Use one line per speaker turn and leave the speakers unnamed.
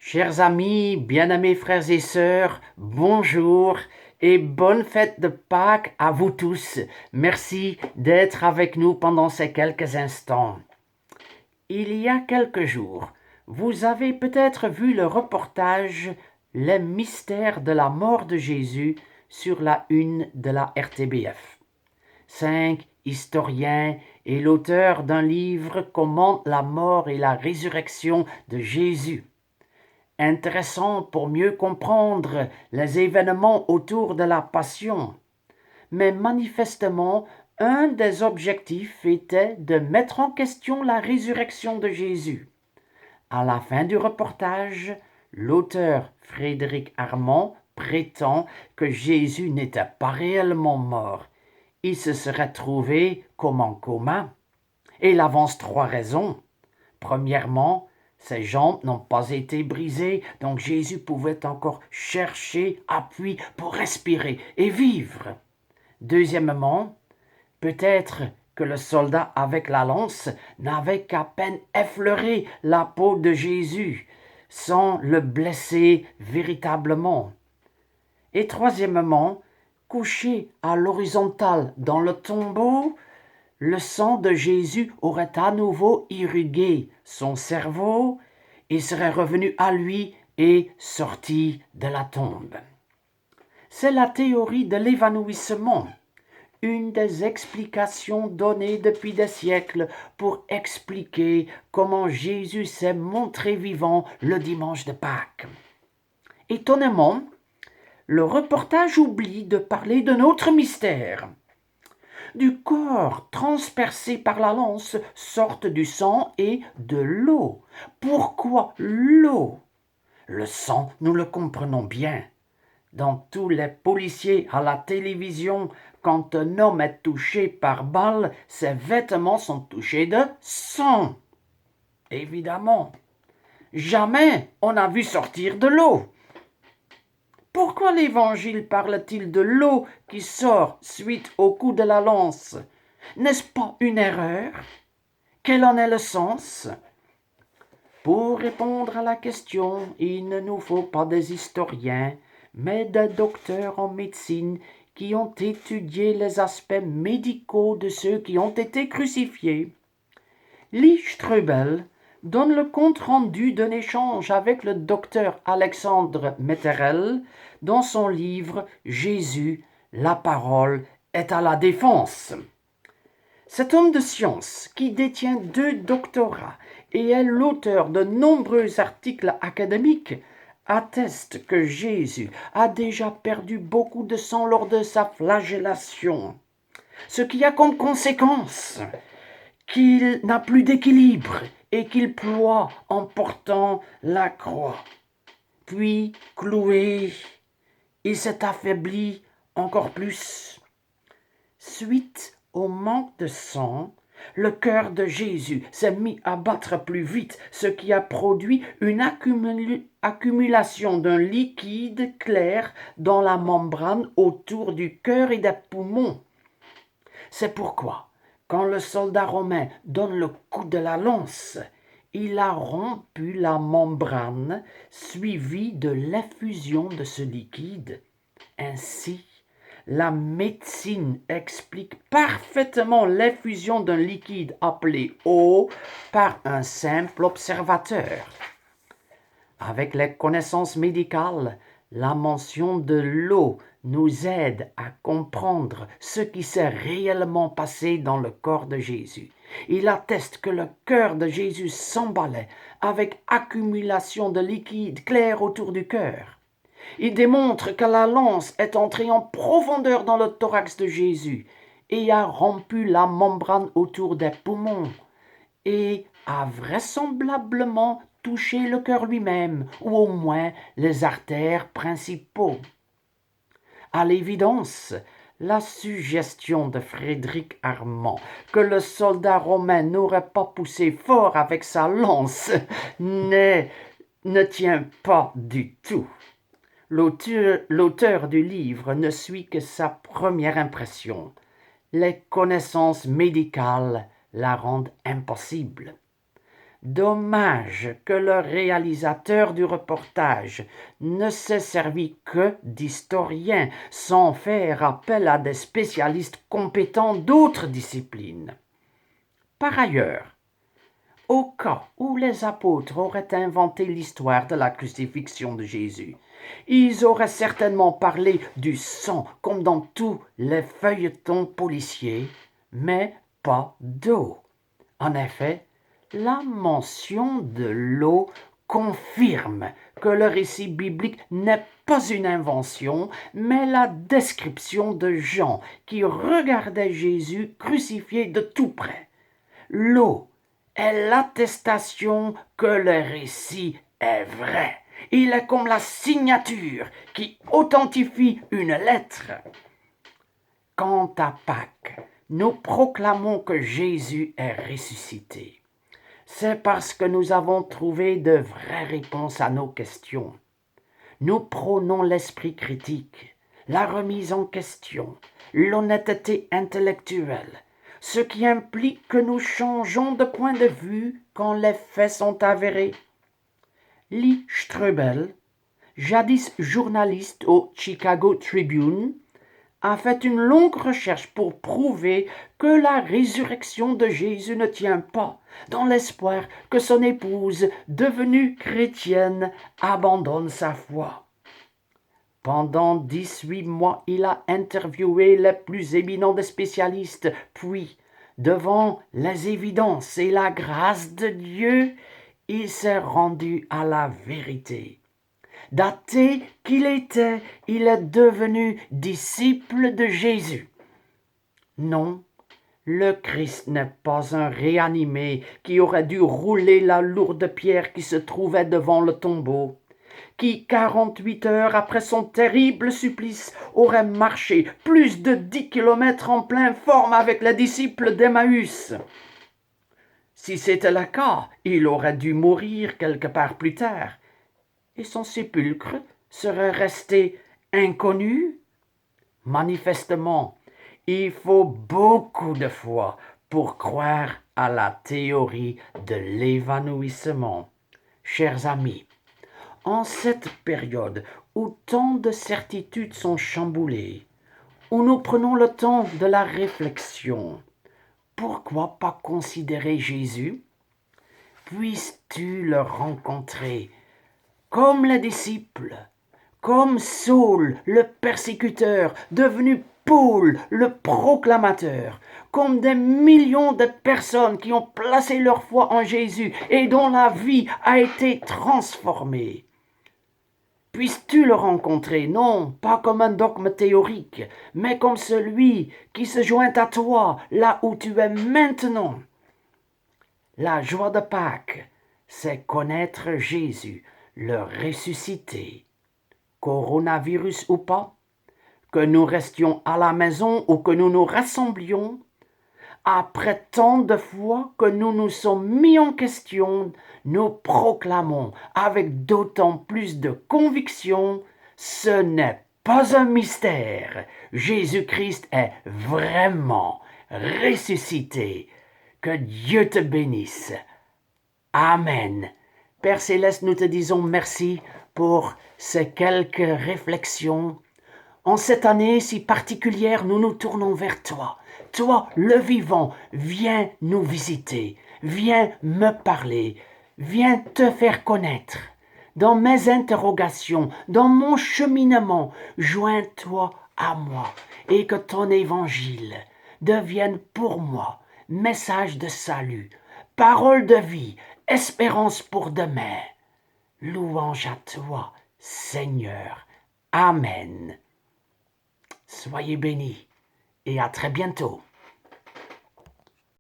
Chers amis, bien-aimés frères et sœurs, bonjour et bonne fête de Pâques à vous tous. Merci d'être avec nous pendant ces quelques instants. Il y a quelques jours, vous avez peut-être vu le reportage Les mystères de la mort de Jésus sur la une de la RTBF. 5 historiens et l'auteur d'un livre commentent la mort et la résurrection de Jésus. Intéressant pour mieux comprendre les événements autour de la Passion. Mais manifestement, un des objectifs était de mettre en question la résurrection de Jésus. À la fin du reportage, l'auteur Frédéric Armand prétend que Jésus n'était pas réellement mort. Il se serait trouvé comme en coma. Et il avance 3 raisons. Premièrement, ses jambes n'ont pas été brisées, donc Jésus pouvait encore chercher appui pour respirer et vivre. Deuxièmement, peut-être que le soldat avec la lance n'avait qu'à peine effleuré la peau de Jésus, sans le blesser véritablement. Et troisièmement, couché à l'horizontale dans le tombeau, le sang de Jésus aurait à nouveau irrigué son cerveau et serait revenu à lui et sorti de la tombe. C'est la théorie de l'évanouissement, une des explications données depuis des siècles pour expliquer comment Jésus s'est montré vivant le dimanche de Pâques. Étonnamment, le reportage oublie de parler d'un autre mystère. Du corps transpercé par la lance sortent du sang et de l'eau. Pourquoi l'eau? Le sang, nous le comprenons bien. Dans tous les policiers à la télévision, quand un homme est touché par balle, ses vêtements sont touchés de sang. Évidemment. Jamais on n'a vu sortir de l'eau. Pourquoi l'Évangile parle-t-il de l'eau qui sort suite au coup de la lance? N'est-ce pas une erreur? Quel en est le sens? Pour répondre à la question, il ne nous faut pas des historiens, mais des docteurs en médecine qui ont étudié les aspects médicaux de ceux qui ont été crucifiés. Lee Strobel donne le compte-rendu d'un échange avec le docteur Alexandre Metterel dans son livre « Jésus, la parole est à la défense ». Cet homme de science, qui détient 2 doctorats et est l'auteur de nombreux articles académiques, atteste que Jésus a déjà perdu beaucoup de sang lors de sa flagellation, ce qui a comme conséquence qu'il n'a plus d'équilibre et qu'il ploie en portant la croix. Puis, cloué, il s'est affaibli encore plus. Suite au manque de sang, le cœur de Jésus s'est mis à battre plus vite, ce qui a produit une accumulation d'un liquide clair dans la membrane autour du cœur et des poumons. C'est pourquoi, quand le soldat romain donne le coup de la lance, il a rompu la membrane, suivi de l'effusion de ce liquide. Ainsi, la médecine explique parfaitement l'effusion d'un liquide appelé eau par un simple observateur. Avec les connaissances médicales, la mention de l'eau nous aide à comprendre ce qui s'est réellement passé dans le corps de Jésus. Il atteste que le cœur de Jésus s'emballait avec accumulation de liquide clair autour du cœur. Il démontre que la lance est entrée en profondeur dans le thorax de Jésus et a rompu la membrane autour des poumons et a vraisemblablement touché le cœur lui-même, ou au moins les artères principaux. À l'évidence, la suggestion de Frédéric Armand que le soldat romain n'aurait pas poussé fort avec sa lance ne tient pas du tout. L'auteur du livre ne suit que sa première impression. Les connaissances médicales la rendent impossible. Dommage que le réalisateur du reportage ne s'est servi que d'historien sans faire appel à des spécialistes compétents d'autres disciplines. Par ailleurs, au cas où les apôtres auraient inventé l'histoire de la crucifixion de Jésus, ils auraient certainement parlé du sang comme dans tous les feuilletons policiers, mais pas d'eau. En effet, la mention de l'eau confirme que le récit biblique n'est pas une invention, mais la description de Jean qui regardait Jésus crucifié de tout près. L'eau est l'attestation que le récit est vrai. Il est comme la signature qui authentifie une lettre. Quant à Pâques, nous proclamons que Jésus est ressuscité. C'est parce que nous avons trouvé de vraies réponses à nos questions. Nous prônons l'esprit critique, la remise en question, l'honnêteté intellectuelle, ce qui implique que nous changeons de point de vue quand les faits sont avérés. Lee Strobel, jadis journaliste au Chicago Tribune, a fait une longue recherche pour prouver que la résurrection de Jésus ne tient pas, dans l'espoir que son épouse, devenue chrétienne, abandonne sa foi. Pendant 18 mois, il a interviewé les plus éminents des spécialistes, puis, devant les évidences et la grâce de Dieu, il s'est rendu à la vérité. D'athée qu'il était, il est devenu disciple de Jésus. Non, le Christ n'est pas un réanimé qui aurait dû rouler la lourde pierre qui se trouvait devant le tombeau, qui 48 heures après son terrible supplice aurait marché plus de 10 kilomètres en pleine forme avec les disciples d'Emmaüs. Si c'était le cas, il aurait dû mourir quelque part plus tard, et son sépulcre serait resté inconnu. Manifestement, il faut beaucoup de foi pour croire à la théorie de l'évanouissement. Chers amis, en cette période où tant de certitudes sont chamboulées, où nous prenons le temps de la réflexion, pourquoi pas considérer Jésus? Puisses-tu le rencontrer comme les disciples, comme Saul le persécuteur, devenu Paul le proclamateur, comme des millions de personnes qui ont placé leur foi en Jésus et dont la vie a été transformée. Puisses-tu le rencontrer, non pas comme un dogme théorique, mais comme celui qui se joint à toi là où tu es maintenant. La joie de Pâques, c'est connaître Jésus, le ressuscité. Coronavirus ou pas, que nous restions à la maison ou que nous nous rassemblions, après tant de fois que nous nous sommes mis en question, nous proclamons avec d'autant plus de conviction, ce n'est pas un mystère. Jésus-Christ est vraiment ressuscité. Que Dieu te bénisse. Amen. Père Céleste, nous te disons merci pour ces quelques réflexions. En cette année si particulière, nous nous tournons vers toi. Toi, le vivant, viens nous visiter, viens me parler, viens te faire connaître. Dans mes interrogations, dans mon cheminement, joins-toi à moi et que ton évangile devienne pour moi message de salut, parole de vie, espérance pour demain. Louange à toi, Seigneur. Amen. Soyez bénis et à très bientôt.